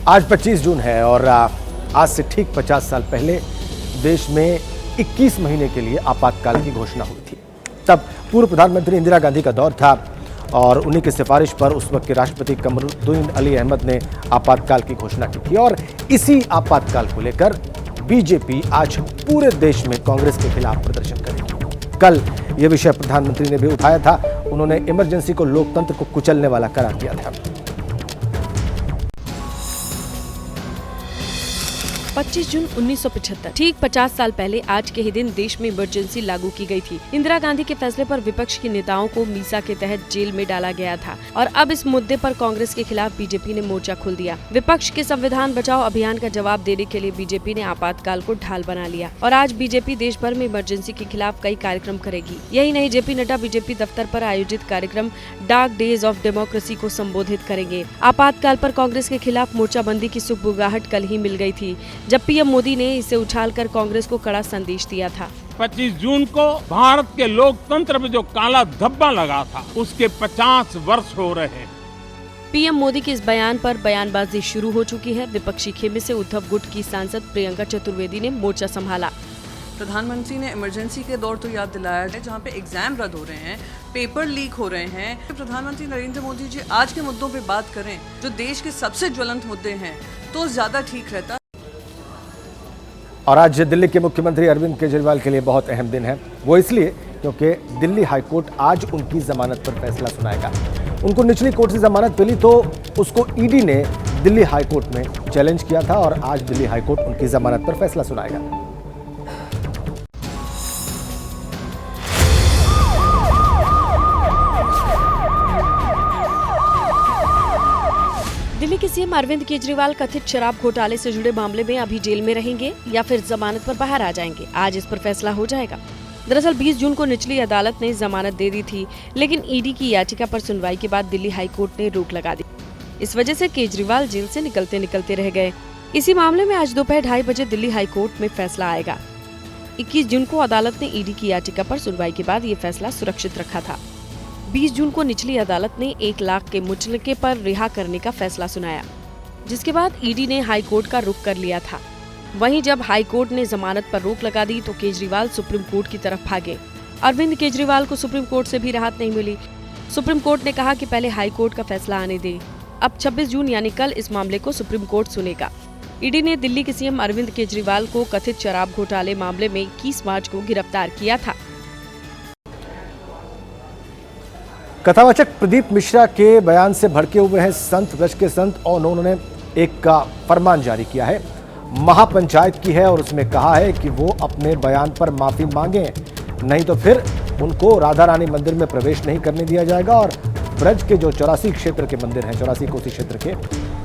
आज 25 जून है और आज से ठीक 50 साल पहले देश में 21 महीने के लिए आपातकाल की घोषणा हुई थी। तब पूर्व प्रधानमंत्री इंदिरा गांधी का दौर था और उन्हीं की सिफारिश पर उस वक्त के राष्ट्रपति कमरुद्दीन अली अहमद ने आपातकाल की घोषणा की थी। और इसी आपातकाल को लेकर बीजेपी आज पूरे देश में कांग्रेस के खिलाफ प्रदर्शन करेगी। कल यह विषय प्रधानमंत्री ने भी उठाया था। उन्होंने इमरजेंसी को लोकतंत्र को कुचलने वाला करार दिया था। 25 जून 1975, ठीक 50 साल पहले आज के ही दिन देश में इमरजेंसी लागू की गई थी। इंदिरा गांधी के फैसले पर विपक्ष के नेताओं को मीसा के तहत जेल में डाला गया था और अब इस मुद्दे पर कांग्रेस के खिलाफ बीजेपी ने मोर्चा खोल दिया। विपक्ष के संविधान बचाओ अभियान का जवाब देने के लिए बीजेपी ने आपातकाल को ढाल बना लिया और आज बीजेपी देश भर में इमरजेंसी के खिलाफ कई कार्यक्रम करेगी। यही नहीं, जेपी नड्डा बीजेपी दफ्तर पर आयोजित कार्यक्रम डार्क डेज ऑफ डेमोक्रेसी को संबोधित करेंगे। आपातकाल पर कांग्रेस के खिलाफ मोर्चाबंदी की सुगबुगाहट कल ही मिल गई थी, जब पीएम मोदी ने इसे उछालकर कांग्रेस को कड़ा संदेश दिया था। 25 जून को भारत के लोकतंत्र में जो काला धब्बा लगा था, उसके 50 वर्ष हो रहे हैं। पीएम मोदी के इस बयान पर बयानबाजी शुरू हो चुकी है। विपक्षी खेमे से उद्धव गुट की सांसद प्रियंका चतुर्वेदी ने मोर्चा संभाला। प्रधानमंत्री ने इमरजेंसी के दौर तो याद दिलाया है, जहाँ पे एग्जाम रद्द हो रहे हैं, पेपर लीक हो रहे हैं। प्रधानमंत्री नरेंद्र मोदी जी आज के मुद्दों पे बात करें, जो देश के सबसे ज्वलंत मुद्दे हैं, तो ज्यादा ठीक रहता। और आज दिल्ली के मुख्यमंत्री अरविंद केजरीवाल के लिए बहुत अहम दिन है। वो इसलिए क्योंकि दिल्ली हाईकोर्ट आज उनकी जमानत पर फैसला सुनाएगा। उनको निचली कोर्ट से जमानत मिली तो उसको ईडी ने दिल्ली हाईकोर्ट में चैलेंज किया था और आज दिल्ली हाईकोर्ट उनकी जमानत पर फैसला सुनाएगा। दिल्ली के सीएम अरविंद केजरीवाल कथित शराब घोटाले से जुड़े मामले में अभी जेल में रहेंगे या फिर जमानत पर बाहर आ जाएंगे, आज इस पर फैसला हो जाएगा। दरअसल 20 जून को निचली अदालत ने जमानत दे दी थी, लेकिन ईडी की याचिका पर सुनवाई के बाद दिल्ली हाईकोर्ट ने रोक लगा दी। इस वजह से केजरीवाल जेल से निकलते निकलते रह गए। इसी मामले में आज दोपहर 2:30 बजे दिल्ली हाईकोर्ट में फैसला आएगा। 21 जून को अदालत ने ईडी की याचिका पर सुनवाई के बाद ये फैसला सुरक्षित रखा था। 20 जून को निचली अदालत ने 1 लाख के मुचलके पर रिहा करने का फैसला सुनाया, जिसके बाद ईडी ने हाई कोर्ट का रुख कर लिया था। वहीं जब हाई कोर्ट ने जमानत पर रोक लगा दी तो केजरीवाल सुप्रीम कोर्ट की तरफ भागे। अरविंद केजरीवाल को सुप्रीम कोर्ट से भी राहत नहीं मिली। सुप्रीम कोर्ट ने कहा कि पहले हाई कोर्ट का फैसला आने दे। अब 26 जून यानी कल इस मामले को सुप्रीम कोर्ट सुनेगा। ईडी ने दिल्ली के सीएम अरविंद केजरीवाल को कथित शराब घोटाले मामले में 21 मार्च को गिरफ्तार किया था। कथावाचक प्रदीप मिश्रा के बयान से भड़के हुए हैं संत, ब्रज के संत, और उन्होंने एक फरमान जारी किया है, महापंचायत की है, और उसमें कहा है कि वो अपने बयान पर माफी मांगे, नहीं तो फिर उनको राधा रानी मंदिर में प्रवेश नहीं करने दिया जाएगा और ब्रज के जो 84 क्षेत्र के मंदिर हैं, 84 कोसी क्षेत्र के,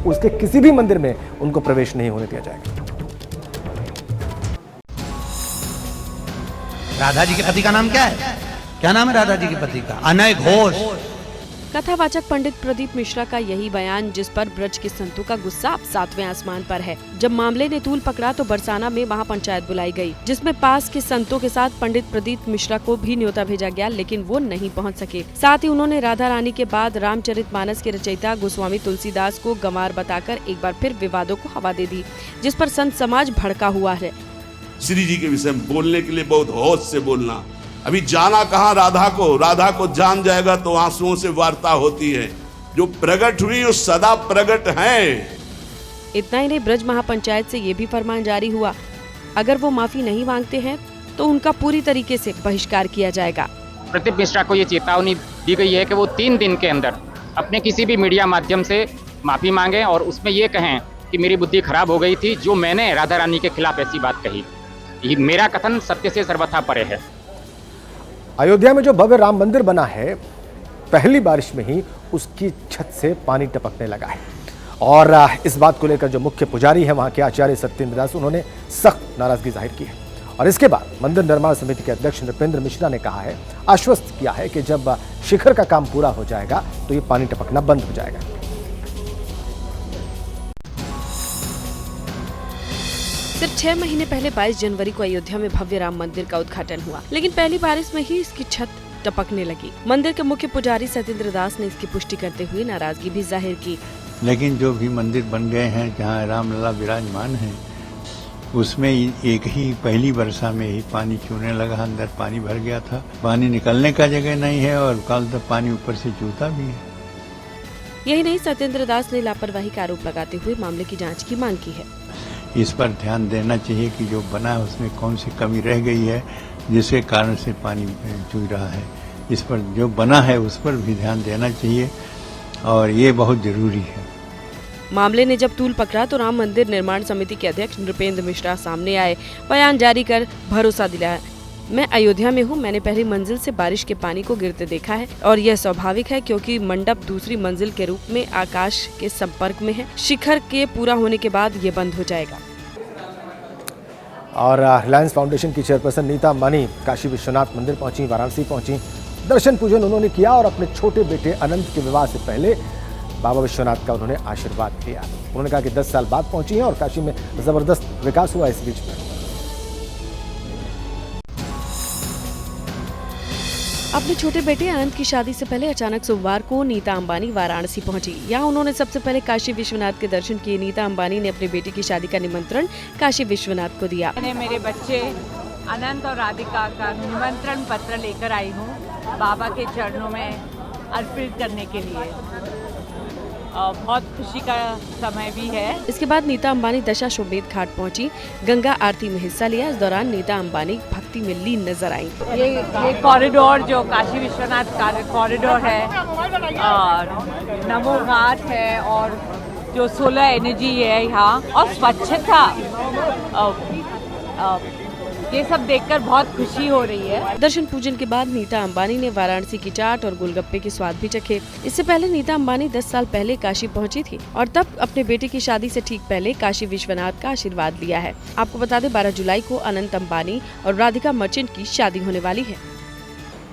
उसके किसी भी मंदिर में उनको प्रवेश नहीं होने दिया जाएगा। राधा जी के पति का नाम क्या है? क्या नाम है राधा जी के पति का? अनय घोष। कथावाचक पंडित प्रदीप मिश्रा का यही बयान, जिस पर ब्रज के संतों का गुस्सा अब 7वें आसमान पर है। जब मामले ने तूल पकड़ा तो बरसाना में महापंचायत बुलाई गई, जिसमें पास के संतों के साथ पंडित प्रदीप मिश्रा को भी न्योता भेजा गया, लेकिन वो नहीं पहुंच सके। साथ ही उन्होंने राधा रानी के बाद रामचरितमानस के रचयिता गोस्वामी तुलसीदास को गंवार बताकर एक बार फिर विवादों को हवा दे दी, जिस पर संत समाज भड़का हुआ है। श्री जी के विषय में बोलने के लिए बहुत होश से बोलना। अभी जाना कहाँ राधा को जान जाएगा तो आंसुओं से वार्ता होती है। जो प्रकट हुई वो सदा प्रकट है। इतना ही नहीं, ब्रज महापंचायत से ये भी फरमान जारी हुआ, अगर वो माफी नहीं मांगते हैं तो उनका पूरी तरीके से बहिष्कार किया जाएगा। प्रदीप मिश्रा को ये चेतावनी दी गई है कि वो 3 दिन के अंदर अपने किसी भी मीडिया माध्यम से माफी मांगे और उसमें ये कहें कि मेरी बुद्धि खराब हो गई थी जो मैंने राधा रानी के खिलाफ ऐसी बात कही। ये मेरा कथन सत्य से सर्वथा परे है। अयोध्या में जो भव्य राम मंदिर बना है, पहली बारिश में ही उसकी छत से पानी टपकने लगा है और इस बात को लेकर जो मुख्य पुजारी है वहां के आचार्य सत्येंद्र दास, उन्होंने सख्त नाराजगी जाहिर की है। और इसके बाद मंदिर निर्माण समिति के अध्यक्ष नृपेंद्र मिश्रा ने कहा है, आश्वस्त किया है कि जब शिखर का काम पूरा हो जाएगा तो ये पानी टपकना बंद हो जाएगा। सिर्फ 6 महीने पहले 22 जनवरी को अयोध्या में भव्य राम मंदिर का उद्घाटन हुआ, लेकिन पहली बारिश में ही इसकी छत टपकने लगी। मंदिर के मुख्य पुजारी सत्येंद्र दास ने इसकी पुष्टि करते हुए नाराजगी भी जाहिर की। लेकिन जो भी मंदिर बन गए हैं जहाँ रामलला विराजमान हैं, उसमें एक ही पहली वर्षा में ही पानी चूने लगा, अंदर पानी भर गया था, पानी निकलने का जगह नहीं है और कल तक पानी ऊपर से चूता भी है। यही नहीं, सत्येंद्र दास ने लापरवाही का आरोप लगाते हुए मामले की जांच की मांग की है। इस पर ध्यान देना चाहिए कि जो बना है उसमें कौन सी कमी रह गई है जिसके कारण से पानी चू रहा है। इस पर जो बना है उस पर भी ध्यान देना चाहिए और ये बहुत जरूरी है। मामले ने जब तूल पकड़ा तो राम मंदिर निर्माण समिति के अध्यक्ष नृपेंद्र मिश्रा सामने आए, बयान जारी कर भरोसा दिलाया, मैं अयोध्या में हूँ, मैंने पहली मंजिल से बारिश के पानी को गिरते देखा है और यह स्वाभाविक है क्योंकि मंडप दूसरी मंजिल के रूप में आकाश के संपर्क में है। शिखर के पूरा होने के बाद ये बंद हो जाएगा। और रिलायंस फाउंडेशन की चेयरपर्सन नीता अंबानी काशी विश्वनाथ मंदिर पहुंची, वाराणसी पहुंची, दर्शन पूजन उन्होंने किया और अपने छोटे बेटे अनंत के विवाह से पहले बाबा विश्वनाथ का उन्होंने आशीर्वाद लिया। उन्होंने कहा कि 10 साल बाद पहुंची हैं और काशी में जबरदस्त विकास हुआ इस बीच में। अपने छोटे बेटे अनंत की शादी से पहले अचानक सोमवार को नीता अंबानी वाराणसी पहुंची। यहाँ उन्होंने सबसे पहले काशी विश्वनाथ के दर्शन किए। नीता अंबानी ने अपनी बेटी की शादी का निमंत्रण काशी विश्वनाथ को दिया। मैंने मेरे बच्चे अनंत और राधिका का निमंत्रण पत्र लेकर आई हूँ बाबा के चरणों में अर्पित करने के लिए। बहुत खुशी का समय भी है। इसके बाद नीता अंबानी दशाश्वमेध घाट पहुंची, गंगा आरती में हिस्सा लिया। इस दौरान नीता अंबानी भक्ति में लीन नजर आई। ये कॉरिडोर जो काशी विश्वनाथ कॉरिडोर है और नमो घाट है और जो सोलर एनर्जी है यहाँ और स्वच्छता, ये सब देखकर बहुत खुशी हो रही है। दर्शन पूजन के बाद नीता अंबानी ने वाराणसी की चाट और गोलगप्पे के स्वाद भी चखे। इससे पहले नीता अंबानी 10 साल पहले काशी पहुंची थी और तब अपने बेटे की शादी से ठीक पहले काशी विश्वनाथ का आशीर्वाद लिया है। आपको बता दें 12 जुलाई को अनंत अंबानी और राधिका मर्चेंट की शादी होने वाली है।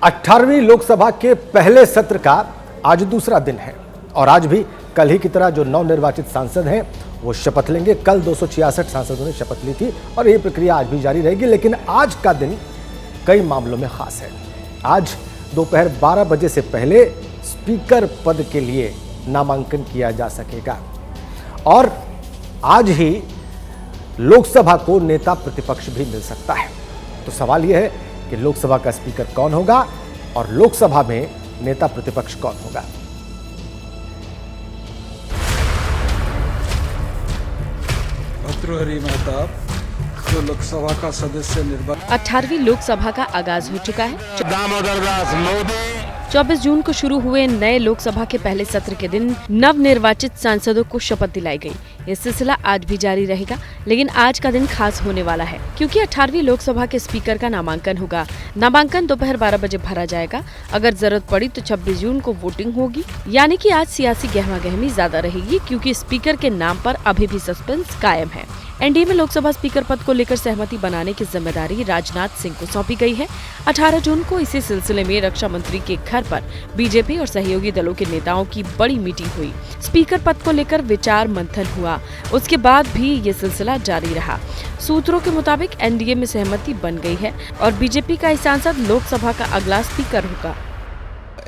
18वीं लोकसभा के पहले सत्र का आज दूसरा दिन है और आज भी कल ही की तरह जो नवनिर्वाचित सांसद हैं वो शपथ लेंगे। कल 266 सांसदों ने शपथ ली थी और ये प्रक्रिया आज भी जारी रहेगी, लेकिन आज का दिन कई मामलों में खास है। आज दोपहर 12 बजे से पहले स्पीकर पद के लिए नामांकन किया जा सकेगा और आज ही लोकसभा को नेता प्रतिपक्ष भी मिल सकता है। तो सवाल यह है कि लोकसभा का स्पीकर कौन होगा और लोकसभा में नेता प्रतिपक्ष कौन होगा। भर्तृहरि महताब जो लोकसभा का सदस्य निर्वाचित 18वीं लोकसभा का आगाज हो चुका है। 24 जून को शुरू हुए नए लोकसभा के पहले सत्र के दिन नव निर्वाचित सांसदों को शपथ दिलाई गई। ये सिलसिला आज भी जारी रहेगा, लेकिन आज का दिन खास होने वाला है क्योंकि 18वीं लोकसभा के स्पीकर का नामांकन होगा। नामांकन दोपहर 12 बजे भरा जाएगा। अगर जरूरत पड़ी तो 26 जून को वोटिंग होगी, यानी कि आज सियासी गहमागहमी ज्यादा रहेगी क्योंकि स्पीकर के नाम पर अभी भी सस्पेंस कायम है। एनडीए में लोकसभा स्पीकर पद को लेकर सहमति बनाने की जिम्मेदारी राजनाथ सिंह को सौंपी गई है। 18 जून को इसी सिलसिले में रक्षा मंत्री के घर पर बीजेपी और सहयोगी दलों के नेताओं की बड़ी मीटिंग हुई। स्पीकर पद को लेकर विचार मंथन हुआ। उसके बाद भी ये सिलसिला जारी रहा। सूत्रों के मुताबिक एनडीए में सहमति बन गई है और बीजेपी का सांसद लोकसभा का अगला स्पीकर होगा।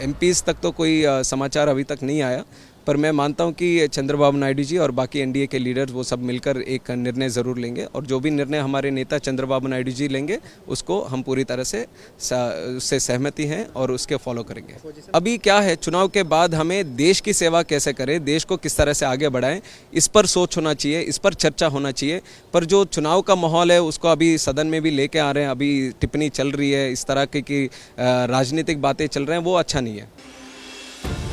एमपीज तक तो कोई समाचार अभी तक नहीं आया, पर मैं मानता हूं कि चंद्रबाबू नायडू जी और बाकी एनडीए के लीडर्स वो सब मिलकर एक निर्णय ज़रूर लेंगे और जो भी निर्णय हमारे नेता चंद्रबाबू नायडू जी लेंगे उसको हम पूरी तरह से उससे सहमति हैं और उसके फॉलो करेंगे। अभी क्या है, चुनाव के बाद हमें देश की सेवा कैसे करें, देश को किस तरह से आगे बढ़ाएं, इस पर सोच होना चाहिए, इस पर चर्चा होना चाहिए। पर जो चुनाव का माहौल है उसको अभी सदन में भी लेके आ रहे हैं, अभी टिप्पणी चल रही है, इस तरह की राजनीतिक बातें चल रहे हैं, वो अच्छा नहीं है।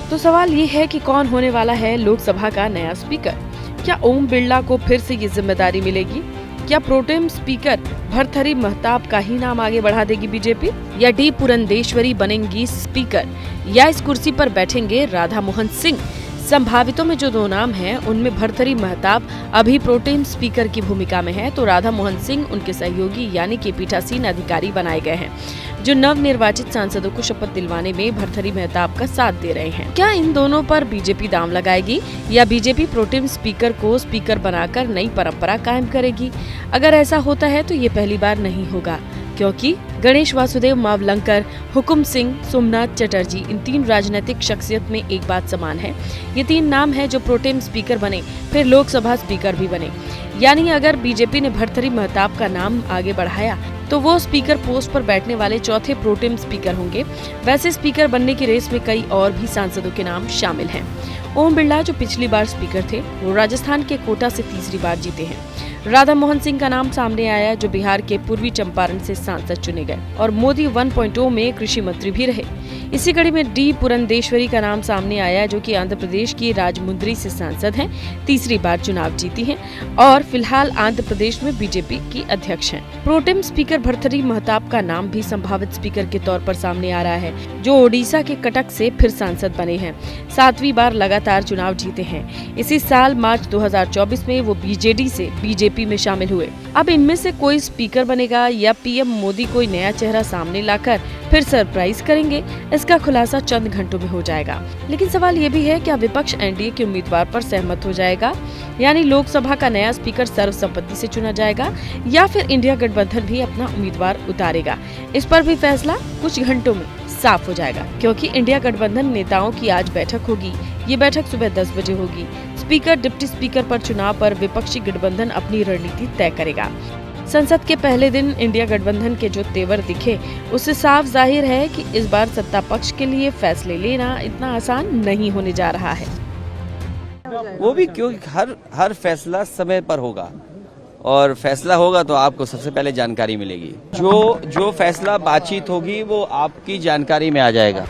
तो सवाल ये है कि कौन होने वाला है लोकसभा का नया स्पीकर। क्या ओम बिरला को फिर से ये जिम्मेदारी मिलेगी? क्या प्रोटेम स्पीकर भर्तृहरि महताब का ही नाम आगे बढ़ा देगी बीजेपी, या डी पुरंदेश्वरी बनेंगी स्पीकर, या इस कुर्सी पर बैठेंगे राधा मोहन सिंह? संभावितों में जो दो नाम हैं उनमें भर्तृहरि महताब अभी प्रोटेम स्पीकर की भूमिका में है तो राधा मोहन सिंह उनके सहयोगी यानी कि पीठासीन अधिकारी बनाए गए हैं जो नव निर्वाचित सांसदों को शपथ दिलवाने में भर्तृहरि महताब का साथ दे रहे हैं। क्या इन दोनों पर बीजेपी दांव लगाएगी या बीजेपी प्रोटेम स्पीकर को स्पीकर बनाकर नई परंपरा कायम करेगी? अगर ऐसा होता है तो ये पहली बार नहीं होगा क्योंकि गणेश वासुदेव मावलंकर, हुकुम सिंह, सोमनाथ चटर्जी, इन 3 राजनीतिक शख्सियत में एक बात समान है। ये 3 नाम है जो प्रोटेम स्पीकर बने, फिर लोकसभा स्पीकर भी बने। यानी अगर बीजेपी ने भर्तृहरि महताब का नाम आगे बढ़ाया तो वो स्पीकर पोस्ट पर बैठने वाले चौथे प्रोटेम स्पीकर होंगे। वैसे स्पीकर बनने की रेस में कई और भी सांसदों के नाम शामिल हैं। ओम बिरला जो पिछली बार स्पीकर थे, वो राजस्थान के कोटा से तीसरी बार जीते हैं। राधा मोहन सिंह का नाम सामने आया जो बिहार के पूर्वी चंपारण से सांसद चुने गए और मोदी 1.0 में कृषि मंत्री भी रहे। इसी कड़ी में डी पुरंदेश्वरी का नाम सामने आया जो कि आंध्र प्रदेश की राजमुंद्री से सांसद हैं, तीसरी बार चुनाव जीती हैं और फिलहाल आंध्र प्रदेश में बीजेपी की अध्यक्ष हैं। प्रोटेम स्पीकर भर्तृहरि महताब का नाम भी संभावित स्पीकर के तौर पर सामने आ रहा है, जो ओडिशा के कटक से फिर सांसद बने हैं, 7वीं बार लगातार चुनाव जीते हैं। इसी साल मार्च 2024 में वो बीजेडी से बीजेपी में शामिल हुए। अब इनमें से कोई स्पीकर बनेगा या पीएम मोदी कोई नया चेहरा सामने लाकर फिर सरप्राइज करेंगे, इसका खुलासा चंद घंटों में हो जाएगा। लेकिन सवाल ये भी है क्या विपक्ष एनडीए के उम्मीदवार पर सहमत हो जाएगा, यानी लोकसभा का नया स्पीकर सर्वसम्मति से चुना जाएगा या फिर इंडिया गठबंधन भी अपना उम्मीदवार उतारेगा। इस पर भी फैसला कुछ घंटों में साफ हो जाएगा, क्योंकि इंडिया गठबंधन नेताओं की आज बैठक होगी। ये बैठक सुबह 10 बजे होगी। स्पीकर डिप्टी स्पीकर पर चुनाव पर विपक्षी गठबंधन अपनी रणनीति तय करेगा। संसद के पहले दिन इंडिया गठबंधन के जो तेवर दिखे, उससे साफ जाहिर है कि इस बार सत्ता पक्ष के लिए फैसले लेना इतना आसान नहीं होने जा रहा है। वो भी क्योंकि हर फैसला समय पर होगा और फैसला होगा तो आपको सबसे पहले जानकारी मिलेगी। जो फैसला बातचीत होगी वो आपकी जानकारी में आ जाएगा।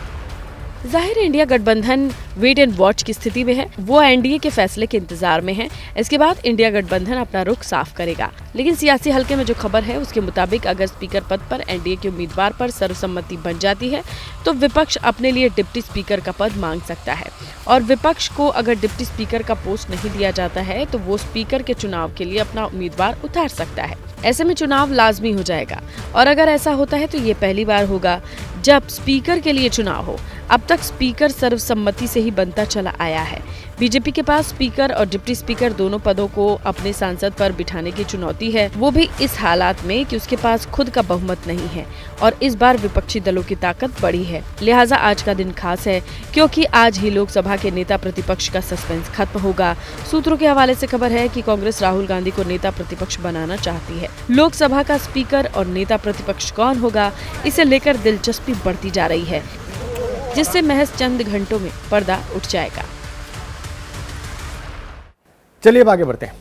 जाहिर इंडिया गठबंधन वेट एंड वॉच की स्थिति में है। वो एनडीए के फैसले के इंतजार में है। इसके बाद इंडिया गठबंधन अपना रुख साफ करेगा। लेकिन सियासी हलके में जो खबर है उसके मुताबिक अगर स्पीकर पद पर एनडीए के उम्मीदवार पर सर्वसम्मति बन जाती है तो विपक्ष अपने लिए डिप्टी स्पीकर का पद मांग सकता है और विपक्ष को अगर डिप्टी स्पीकर का पोस्ट नहीं दिया जाता है तो वो स्पीकर के चुनाव के लिए अपना उम्मीदवार उतार सकता है। ऐसे में चुनाव लाजमी हो जाएगा और अगर ऐसा होता है तो ये पहली बार होगा जब स्पीकर के लिए चुनाव हो। अब तक स्पीकर सर्वसम्मति से ही बनता चला आया है। बीजेपी के पास स्पीकर और डिप्टी स्पीकर दोनों पदों को अपने सांसद पर बिठाने की चुनौती है, वो भी इस हालात में कि उसके पास खुद का बहुमत नहीं है और इस बार विपक्षी दलों की ताकत बड़ी है। लिहाजा आज का दिन खास है क्योंकि आज ही लोकसभा के नेता प्रतिपक्ष का सस्पेंस खत्म होगा। सूत्रों के हवाले से खबर है कि कांग्रेस राहुल गांधी को नेता प्रतिपक्ष बनाना चाहती है। लोकसभा का स्पीकर और नेता प्रतिपक्ष कौन होगा, इसे लेकर दिलचस्पी बढ़ती जा रही है, जिससे महज चंद घंटों में पर्दा उठ जाएगा। चलिए अब आगे बढ़ते हैं।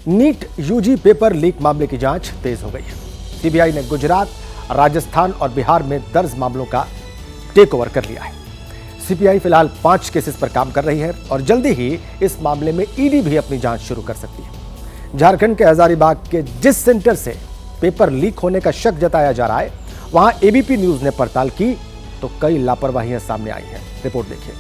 नीट यूजी पेपर लीक मामले की जांच तेज हो गई है। सीबीआई ने गुजरात, राजस्थान और बिहार में दर्ज मामलों का टेक ओवर कर लिया है। सीबीआई फिलहाल 5 केसेस पर काम कर रही है और जल्दी ही इस मामले में ईडी भी अपनी जांच शुरू कर सकती है। झारखंड के हजारीबाग के जिस सेंटर से पेपर लीक होने का शक जताया जा रहा है, वहां एबीपी न्यूज ने पड़ताल की तो कई लापरवाहियां सामने आई हैं। रिपोर्ट देखिए।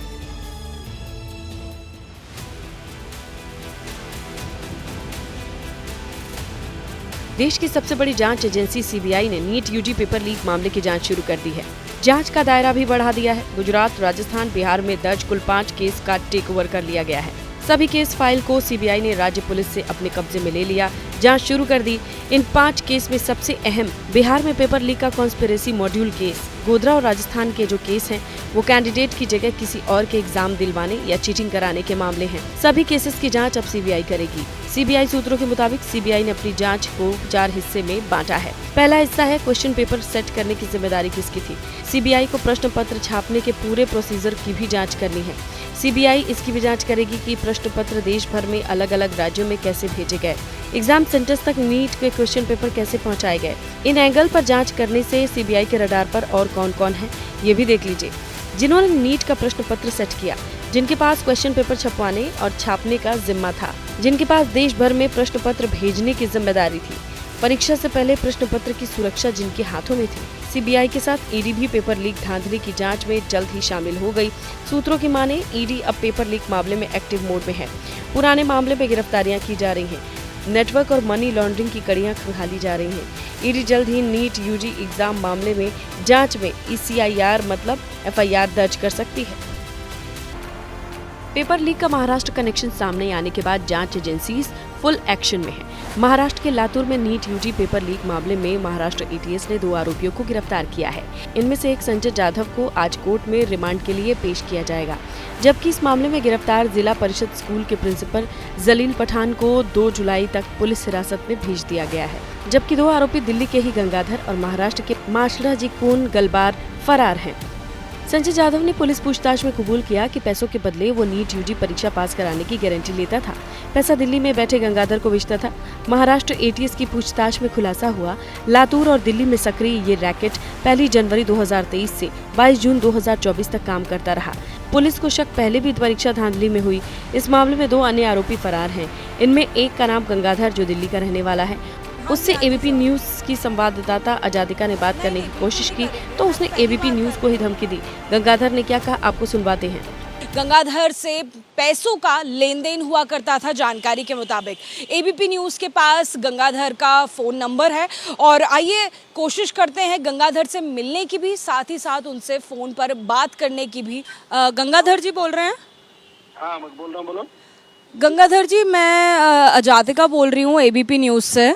देश की सबसे बड़ी जांच एजेंसी सीबीआई ने नीट यूजी पेपर लीक मामले की जांच शुरू कर दी है। जांच का दायरा भी बढ़ा दिया है। गुजरात, राजस्थान, बिहार में दर्ज कुल 5 केस का टेक ओवर कर लिया गया है। सभी केस फाइल को सीबीआई ने राज्य पुलिस से अपने कब्जे में ले लिया, जांच शुरू कर दी। इन 5 केस में सबसे अहम बिहार में पेपर लीक का कॉन्स्पिरेसी मॉड्यूल केस, गोधरा और राजस्थान के जो केस हैं वो कैंडिडेट की जगह किसी और के एग्जाम दिलवाने या चीटिंग कराने के मामले हैं। सभी केसेस की जांच अब सीबीआई करेगी। सीबीआई सूत्रों के मुताबिक सीबीआई ने अपनी जांच को 4 हिस्से में बांटा है। पहला हिस्सा है क्वेश्चन पेपर सेट करने की जिम्मेदारी किसकी थी। सीबीआई को प्रश्न पत्र छापने के पूरे प्रोसीजर की भी जांच करनी है। सीबीआई इसकी भी जांच करेगी कि प्रश्न पत्र देश भर में अलग अलग राज्यों में कैसे भेजे गए, एग्जाम सेंटर्स तक नीट के क्वेश्चन पेपर कैसे पहुंचाए गए। इन एंगल पर जांच करने से सीबीआई के रडार पर और कौन कौन है ये भी देख लीजिए। जिन्होंने नीट का प्रश्न पत्र सेट किया, जिनके पास क्वेश्चन पेपर छपवाने और छापने का जिम्मा था, जिनके पास देश भर में प्रश्न पत्र भेजने की जिम्मेदारी थी, परीक्षा से पहले प्रश्न पत्र की सुरक्षा जिनके हाथों में थी। सीबीआई के साथ ईडी भी पेपर लीक धांधली की जांच में जल्द ही शामिल हो गई। सूत्रों की माने ईडी अब पेपर लीक मामले में एक्टिव मोड में है। पुराने मामले में गिरफ्तारियां की जा रही हैं, नेटवर्क और मनी लॉन्ड्रिंग की कड़ियां खंगाली जा रही हैं। ईडी जल्द ही नीट यूजी एग्जाम मामले में जांच में ECIR मतलब FIR दर्ज कर सकती है। पेपर लीक का महाराष्ट्र कनेक्शन सामने आने के बाद जांच एजेंसीज फुल एक्शन में है। महाराष्ट्र के लातूर में नीट यूजी पेपर लीक मामले में महाराष्ट्र एटीएस ने 2 आरोपियों को गिरफ्तार किया है। इनमें से एक संजय जाधव को आज कोर्ट में रिमांड के लिए पेश किया जाएगा, जबकि इस मामले में गिरफ्तार जिला परिषद स्कूल के प्रिंसिपल जलील पठान को 2 जुलाई तक पुलिस हिरासत में भेज दिया गया है, जबकि 2 आरोपी दिल्ली के ही गंगाधर और महाराष्ट्र के माशराजी कोन गलबार फरार हैं। संजय जाधव ने पुलिस पूछताछ में कबूल किया कि पैसों के बदले वो नीट यूजी परीक्षा पास कराने की गारंटी लेता था। पैसा दिल्ली में बैठे गंगाधर को बेचता था। महाराष्ट्र एटीएस की पूछताछ में खुलासा हुआ, लातूर और दिल्ली में सक्रिय ये रैकेट 1 जनवरी 2023 से 22 जून 2024 तक काम करता रहा। पुलिस को शक पहले भी परीक्षा धांधली में हुई। इस मामले में 2 अन्य आरोपी फरार हैं। इनमें एक का नाम गंगाधर, जो दिल्ली का रहने वाला है। उससे एबीपी न्यूज की संवाददाता अजादिका ने बात करने की कोशिश की तो उसने एबीपी न्यूज को ही धमकी दी। गंगाधर ने क्या कहा, आपको सुनवाते हैं। गंगाधर से पैसों का लेन देन हुआ करता था। जानकारी के मुताबिक एबीपी न्यूज़ के पास गंगाधर का फ़ोन नंबर है और आइए कोशिश करते हैं गंगाधर से मिलने की भी, साथ ही साथ उनसे फ़ोन पर बात करने की भी। गंगाधर जी बोल रहे हैं? हाँ, मैं बोल रहा हूँ, बोलो। गंगाधर जी, मैं अजादिका बोल रही हूँ एबीपी न्यूज़ से।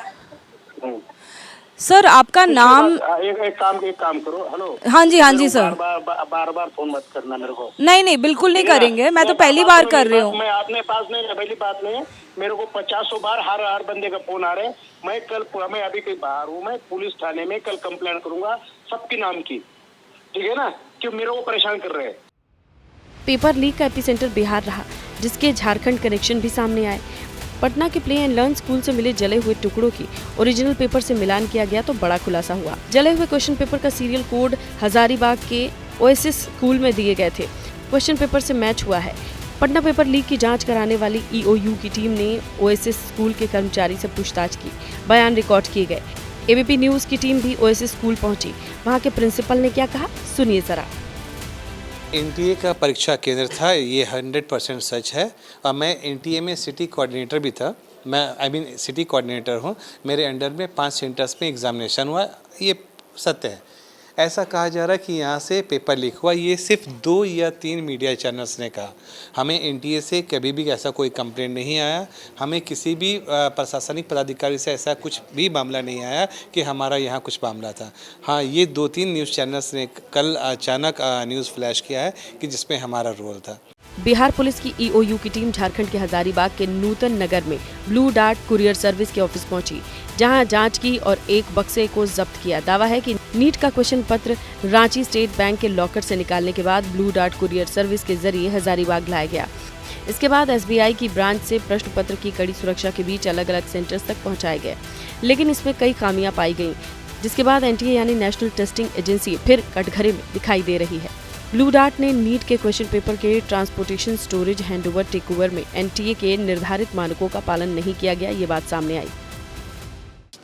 सर, आपका नाम? एक काम करो। हेलो। हाँ जी सर। बार फोन मत करना मेरे को। नहीं, बिल्कुल नहीं करेंगे। मैं तो पहली बार कर रही हूँ। मैं अपने पास नहीं, पहली बात नहीं है। मेरे को 50 बार हर बंदे का फोन आ रहे हैं। मैं अभी कहीं बाहर हूँ। मैं पुलिस थाने में कल कंप्लेंट करूंगा सबके नाम की, ठीक है ना, क्यों मेरे को परेशान कर रहे हैं। पेपर लीक का एपिसेंटर बिहार रहा, जिसके झारखंड कनेक्शन भी सामने आए। पटना के प्ले एंड लर्न स्कूल से मिले जले हुए टुकड़ों की ओरिजिनल पेपर से मिलान किया गया तो बड़ा खुलासा हुआ। जले हुए क्वेश्चन पेपर का सीरियल कोड हजारीबाग के ओएसिस स्कूल में दिए गए थे। क्वेश्चन पेपर से मैच हुआ है। पटना पेपर लीक की जांच कराने वाली ईओयू की टीम ने ओएसिस स्कूल के कर्मचारी से पूछताछ की, बयान रिकॉर्ड किए गए। एबीपी न्यूज की टीम भी ओएसिस स्कूल पहुंची। वहां के प्रिंसिपल ने क्या कहा, सुनिए जरा। एनटीए का परीक्षा केंद्र था, ये 100% सच है। और मैं एनटीए में सिटी कोऑर्डिनेटर भी था। मैं सिटी कोऑर्डिनेटर हूँ। मेरे अंडर में 5 सेंटर्स में एग्जामिनेशन हुआ, ये सत्य है। ऐसा कहा जा रहा है कि यहाँ से पेपर लीक हुआ, ये सिर्फ 2 या 3 मीडिया चैनल्स ने कहा। हमें एनटीए से कभी भी ऐसा कोई कंप्लेंट नहीं आया। हमें किसी भी प्रशासनिक पदाधिकारी से ऐसा कुछ भी मामला नहीं आया कि हमारा यहाँ कुछ मामला था। हाँ, ये 2-3 न्यूज़ चैनल्स ने कल अचानक न्यूज़ फ्लैश किया है कि जिसमें हमारा रोल था। बिहार पुलिस की ईओयू की टीम झारखंड के हजारीबाग के नूतन नगर में ब्लू डार्ट कुरियर सर्विस के ऑफिस पहुंची, जहां जांच की और एक बक्से को जब्त किया। दावा है कि नीट का क्वेश्चन पत्र रांची स्टेट बैंक के लॉकर से निकालने के बाद ब्लू डार्ट कुरियर सर्विस के जरिए हजारीबाग लाया गया। इसके बाद एसबीआई की ब्रांच से प्रश्न पत्र की कड़ी सुरक्षा के बीच अलग अलग सेंटर्स तक पहुंचाए गए, लेकिन इसमें कई खामियां पाई गईं, जिसके बाद एनटीए यानी नेशनल टेस्टिंग एजेंसी फिर कटघरे में दिखाई दे रही है। ब्लू डार्ट ने नीट के क्वेश्चन पेपर के ट्रांसपोर्टेशन, स्टोरेज, हैंडओवर, टेकओवर में एनटीए के निर्धारित मानकों का पालन नहीं किया गया, ये बात सामने आई।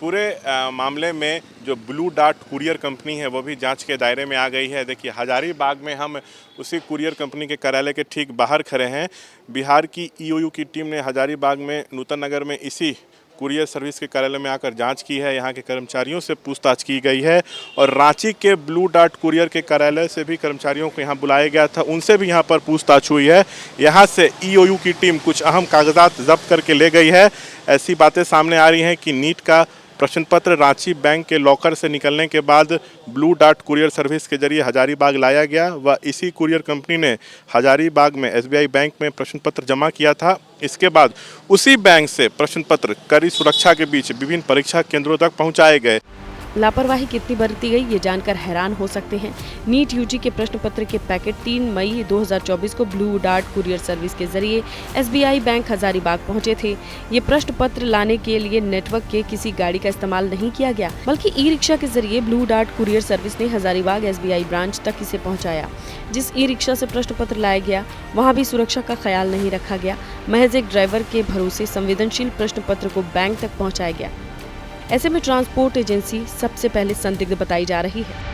पूरे मामले में जो ब्लू डार्ट कुरियर कंपनी है वो भी जांच के दायरे में आ गई है। देखिए, हजारीबाग में हम उसी कुरियर कंपनी के कार्यालय के ठीक बाहर खड़े हैं। बिहार की ईओयू की टीम ने हजारीबाग में नूतन नगर में इसी कुरियर सर्विस के कार्यालय में आकर जांच की है। यहाँ के कर्मचारियों से पूछताछ की गई है और रांची के ब्लू डार्ट कुरियर के कार्यालय से भी कर्मचारियों को यहाँ बुलाया गया था, उनसे भी यहाँ पर पूछताछ हुई है। यहाँ से ईओयू की टीम कुछ अहम कागजात जब्त करके ले गई है। ऐसी बातें सामने आ रही हैं कि नीट का प्रश्न पत्र रांची बैंक के लॉकर से निकलने के बाद ब्लू डार्ट कुरियर सर्विस के जरिए हजारीबाग लाया गया व इसी कुरियर कंपनी ने हजारीबाग में एसबीआई बैंक में प्रश्न पत्र जमा किया था। इसके बाद उसी बैंक से प्रश्न पत्र कड़ी सुरक्षा के बीच विभिन्न परीक्षा केंद्रों तक पहुंचाए गए। लापरवाही कितनी बरती गई, ये जानकर हैरान हो सकते हैं। नीट यूजी के प्रश्न पत्र के पैकेट 3 मई 2024 को ब्लू डार्ट कुरियर सर्विस के जरिए एसबीआई बैंक हजारीबाग पहुंचे थे। ये प्रश्न पत्र लाने के लिए नेटवर्क के किसी गाड़ी का इस्तेमाल नहीं किया गया, बल्कि ई रिक्शा के जरिए ब्लू डार्ट कुरियर सर्विस ने हजारीबाग एसबीआई ब्रांच तक इसे पहुँचाया। जिस ई रिक्शा से प्रश्न पत्र लाया गया वहाँ भी सुरक्षा का ख्याल नहीं रखा गया। महज एक ड्राइवर के भरोसे संवेदनशील प्रश्न पत्र को बैंक तक पहुँचाया गया। ऐसे में ट्रांसपोर्ट एजेंसी सबसे पहले संदिग्ध बताई जा रही है।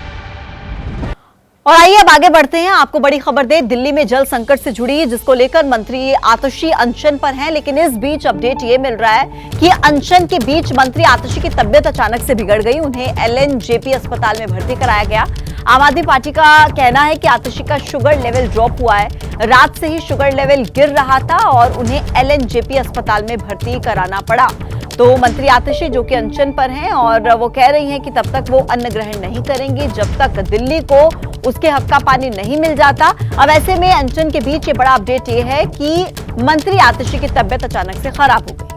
और आइए अब आगे बढ़ते हैं। आपको बड़ी खबर दे, दिल्ली में जल संकट से जुड़ी, जिसको लेकर मंत्री आतिशी अनशन पर हैं। लेकिन इस बीच अपडेट ये मिल रहा है कि अनशन के बीच मंत्री आतिशी की तबीयत अचानक से बिगड़ गई। उन्हें एलएनजेपी अस्पताल में भर्ती कराया गया। आम आदमी पार्टी का कहना है कि आतिशी का शुगर लेवल ड्रॉप हुआ है। रात से ही शुगर लेवल गिर रहा था और उन्हें एलएनजेपी अस्पताल में भर्ती कराना पड़ा। तो मंत्री आतिशी जो कि अनशन पर हैं और वो कह रही हैं कि तब तक वो अन्न ग्रहण नहीं करेंगी जब तक दिल्ली को उसके हक का पानी नहीं मिल जाता। अब ऐसे में अनशन के बीच ये बड़ा अपडेट ये है कि मंत्री आतिशी की तबीयत अचानक से खराब हो गई।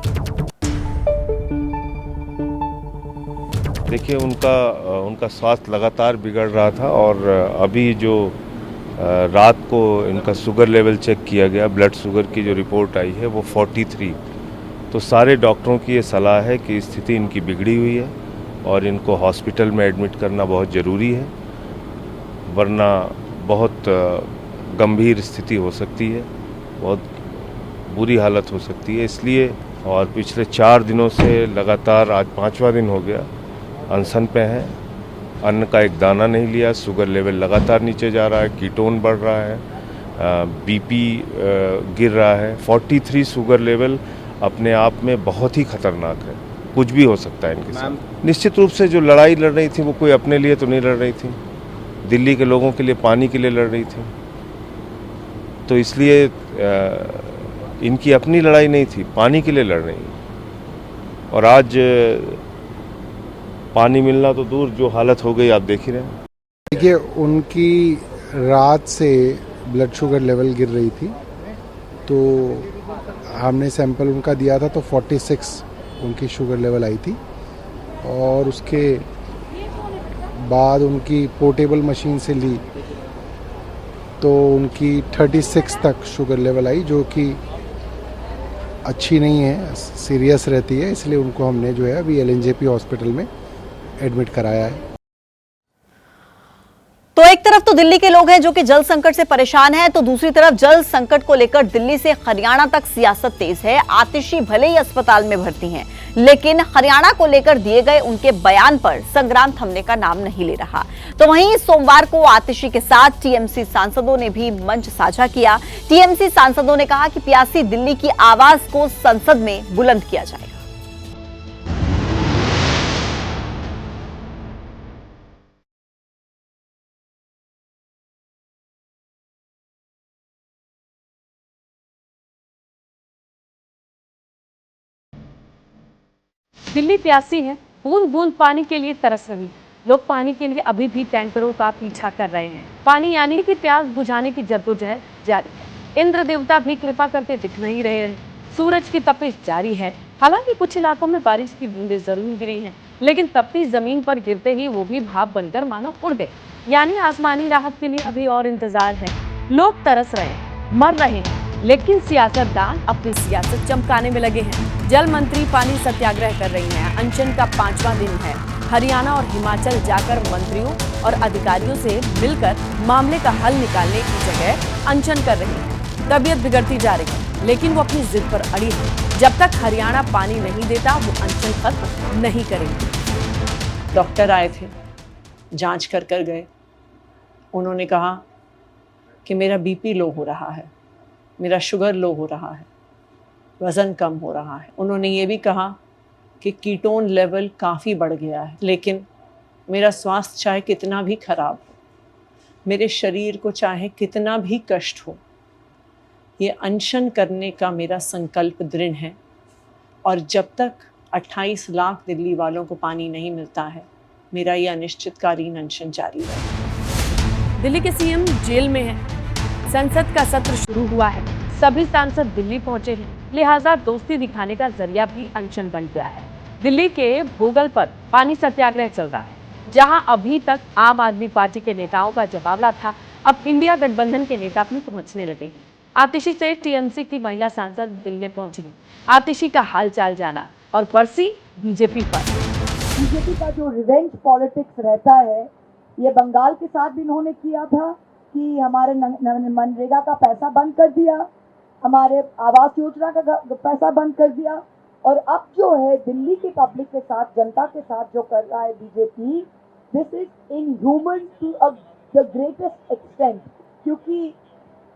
देखिए, उनका स्वास्थ्य लगातार बिगड़ रहा था और अभी जो रात को इनका शुगर लेवल चेक किया गया, ब्लड शुगर की जो रिपोर्ट आई है वो 43। तो सारे डॉक्टरों की ये सलाह है कि स्थिति इनकी बिगड़ी हुई है और इनको हॉस्पिटल में एडमिट करना बहुत ज़रूरी है, वरना बहुत गंभीर स्थिति हो सकती है, बहुत बुरी हालत हो सकती है। इसलिए और पिछले 4 दिनों से लगातार, आज 5वां दिन हो गया, अनशन पे हैं। अन्न का एक दाना नहीं लिया, शुगर लेवल लगातार नीचे जा रहा है, कीटोन बढ़ रहा है, बीपी गिर रहा है। 43 शुगर लेवल अपने आप में बहुत ही खतरनाक है, कुछ भी हो सकता है इनके साथ। निश्चित रूप से जो लड़ाई लड़ रही थी वो कोई अपने लिए तो नहीं लड़ रही थी, दिल्ली के लोगों के लिए, पानी के लिए लड़ रही थी। तो इसलिए इनकी अपनी लड़ाई नहीं थी, पानी के लिए लड़ रही है। और आज पानी मिलना तो दूर, जो हालत हो गई आप देख ही रहे हैं। देखिए, उनकी रात से ब्लड शुगर लेवल गिर रही थी, तो हमने सैंपल उनका दिया था तो 46 उनकी शुगर लेवल आई थी और उसके बाद उनकी पोर्टेबल मशीन से ली तो उनकी 36 तक शुगर लेवल आई, जो कि अच्छी नहीं है, सीरियस रहती है। इसलिए उनको हमने जो है अभी एलएनजेपी हॉस्पिटल में एडमिट कराया है। तो एक तरफ तो दिल्ली के लोग हैं जो कि जल संकट से परेशान हैं, तो दूसरी तरफ जल संकट को लेकर दिल्ली से हरियाणा तक सियासत तेज है। आतिशी भले ही अस्पताल में भर्ती हैं, लेकिन हरियाणा को लेकर दिए गए उनके बयान पर संग्राम थमने का नाम नहीं ले रहा। तो वहीं सोमवार को आतिशी के साथ टीएमसी सांसदों ने भी मंच साझा किया। टीएमसी सांसदों ने कहा कि प्यासी दिल्ली की आवाज को संसद में बुलंद किया जाएगा। दिल्ली प्यासी है, बूंद बूंद पानी के लिए तरस रही। लोग पानी के लिए अभी भी टैंकरों का पीछा कर रहे हैं। पानी यानी कि प्यास बुझाने की जद्दोजहद जारी है। इंद्र देवता भी कृपा करते दिख नहीं रहे हैं। सूरज की तपिश जारी है। हालांकि कुछ इलाकों में बारिश की बूंदें जरूर गिरी हैं, लेकिन तपती जमीन पर गिरते ही वो भी भाप बनकर मानो उड़ गए। यानी आसमानी राहत के लिए अभी और इंतजार है। लोग तरस रहे हैं, मर रहे हैं, लेकिन सियासतदान अपनी सियासत चमकाने में लगे हैं। जल मंत्री पानी सत्याग्रह कर रही हैं। अनशन का 5वां दिन है। हरियाणा और हिमाचल जाकर मंत्रियों और अधिकारियों से मिलकर मामले का हल निकालने की जगह अनशन कर रही हैं। तबीयत बिगड़ती जा रही है, लेकिन वो अपनी जिद पर अड़ी है। जब तक हरियाणा पानी नहीं देता वो अनशन खत्म नहीं करेंगे। डॉक्टर आए थे, जांच कर गए। उन्होंने कहा कि मेरा बीपी लो हो रहा है, मेरा शुगर लो हो रहा है, वज़न कम हो रहा है। उन्होंने ये भी कहा कि कीटोन लेवल काफ़ी बढ़ गया है, लेकिन मेरा स्वास्थ्य चाहे कितना भी खराब हो, मेरे शरीर को चाहे कितना भी कष्ट हो, ये अनशन करने का मेरा संकल्प दृढ़ है। और जब तक 28 लाख दिल्ली वालों को पानी नहीं मिलता है, मेरा ये अनिश्चितकालीन अनशन जारी रहेगा। दिल्ली के सीएम जेल में है। संसद का सत्र शुरू हुआ है। सभी सांसद दिल्ली पहुंचे हैं, लिहाजा दोस्ती दिखाने का जरिया भी अनशन बन गया है। दिल्ली के भूगल पर पानी सत्याग्रह चल रहा है। जहां अभी तक आम आदमी पार्टी के नेताओं का जवाबला था, अब इंडिया गठबंधन के नेता भी पहुंचने लगे। आतिशी से टीएमसी की महिला सांसद दिल्ली पहुंची। आतिशी का हाल चाल जाना और परसी बीजेपी पर। बीजेपी का जो रिवेंज पॉलिटिक्स रहता है, ये बंगाल के साथ भी इन्होंने किया था कि हमारे मनरेगा का पैसा बंद कर दिया, हमारे आवास योजना का पैसा बंद कर दिया, और अब जो है दिल्ली के पब्लिक के साथ, जनता के साथ जो कर रहा है BJP, this is inhuman to the greatest extent. क्योंकि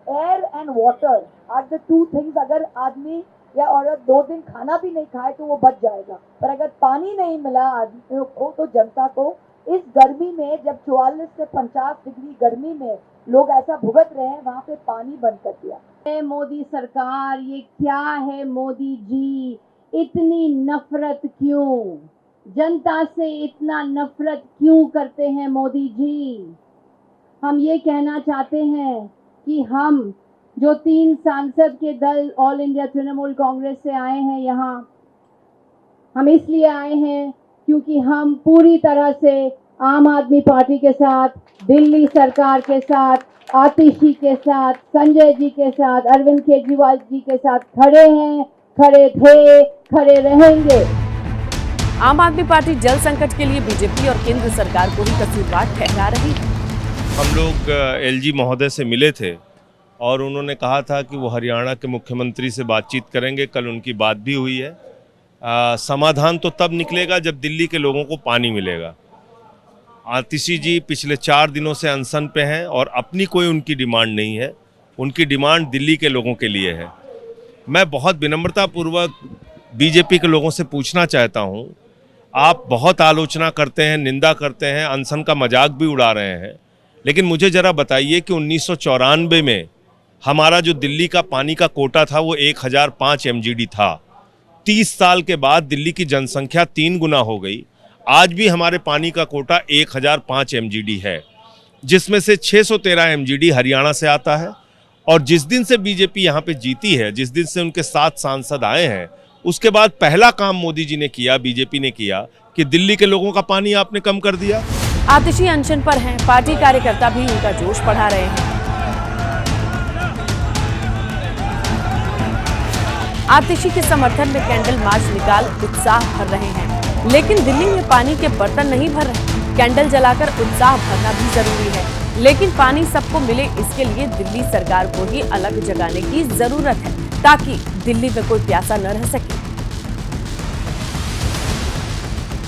air and water are the two things. अगर आदमी या औरत 2 दिन खाना भी नहीं खाए तो वो बच जाएगा, पर अगर पानी नहीं मिला आदमी को तो जनता को इस गर्मी में जब 44 से 50 डिग्री गर्मी में लोग ऐसा भुगत रहे हैं, वहाँ पे पानी बंद कर दिया। मोदी सरकार, ये क्या है मोदी जी, इतनी नफरत क्यों, जनता से इतना नफरत क्यों करते हैं मोदी जी। हम ये कहना चाहते हैं कि हम जो 3 सांसद के दल ऑल इंडिया तृणमूल कांग्रेस से आए हैं यहाँ, हम इसलिए आए हैं क्योंकि हम पूरी तरह से आम आदमी पार्टी के साथ, दिल्ली सरकार के साथ, आतिशी के साथ, संजय जी के साथ, अरविंद केजरीवाल जी के साथ खड़े हैं, खड़े थे, खड़े रहेंगे। आम आदमी पार्टी जल संकट के लिए बीजेपी और केंद्र सरकार को ही कसूरवार ठहरा रही है। हम लोग एलजी महोदय से मिले थे और उन्होंने कहा था कि वो हरियाणा के मुख्यमंत्री से बातचीत करेंगे। कल उनकी बात भी हुई है। समाधान तो तब निकलेगा जब दिल्ली के लोगों को पानी मिलेगा। आतिशी जी पिछले 4 दिनों से अनशन पे हैं और अपनी कोई उनकी डिमांड नहीं है, उनकी डिमांड दिल्ली के लोगों के लिए है। मैं बहुत विनम्रतापूर्वक बीजेपी के लोगों से पूछना चाहता हूं, आप बहुत आलोचना करते हैं, निंदा करते हैं, अनशन का मजाक भी उड़ा रहे हैं, लेकिन मुझे ज़रा बताइए कि 1994 में हमारा जो दिल्ली का पानी का कोटा था वो 1005 MGD था। 30 साल के बाद दिल्ली की जनसंख्या 3 गुना हो गई। आज भी हमारे पानी का कोटा 1005 MGD है, जिसमें से 613 MGD हरियाणा से आता है। और जिस दिन से बीजेपी यहाँ पे जीती है, जिस दिन से उनके 7 सांसद आए हैं, उसके बाद पहला काम मोदी जी ने किया, बीजेपी ने किया कि दिल्ली के लोगों का पानी आपने कम कर दिया। आतिशी अनशन पर हैं, पार्टी कार्यकर्ता भी उनका जोश बढ़ा रहे हैं। आतिशी के समर्थन में कैंडल मार्च निकाल उत्साह भर रहे हैं, लेकिन दिल्ली में पानी के बर्तन नहीं भर रहे। कैंडल जलाकर उत्साह भरना भी जरूरी है, लेकिन पानी सबको मिले इसके लिए दिल्ली सरकार को ही अलग जगाने की जरूरत है, ताकि दिल्ली में कोई प्यासा न रह सके।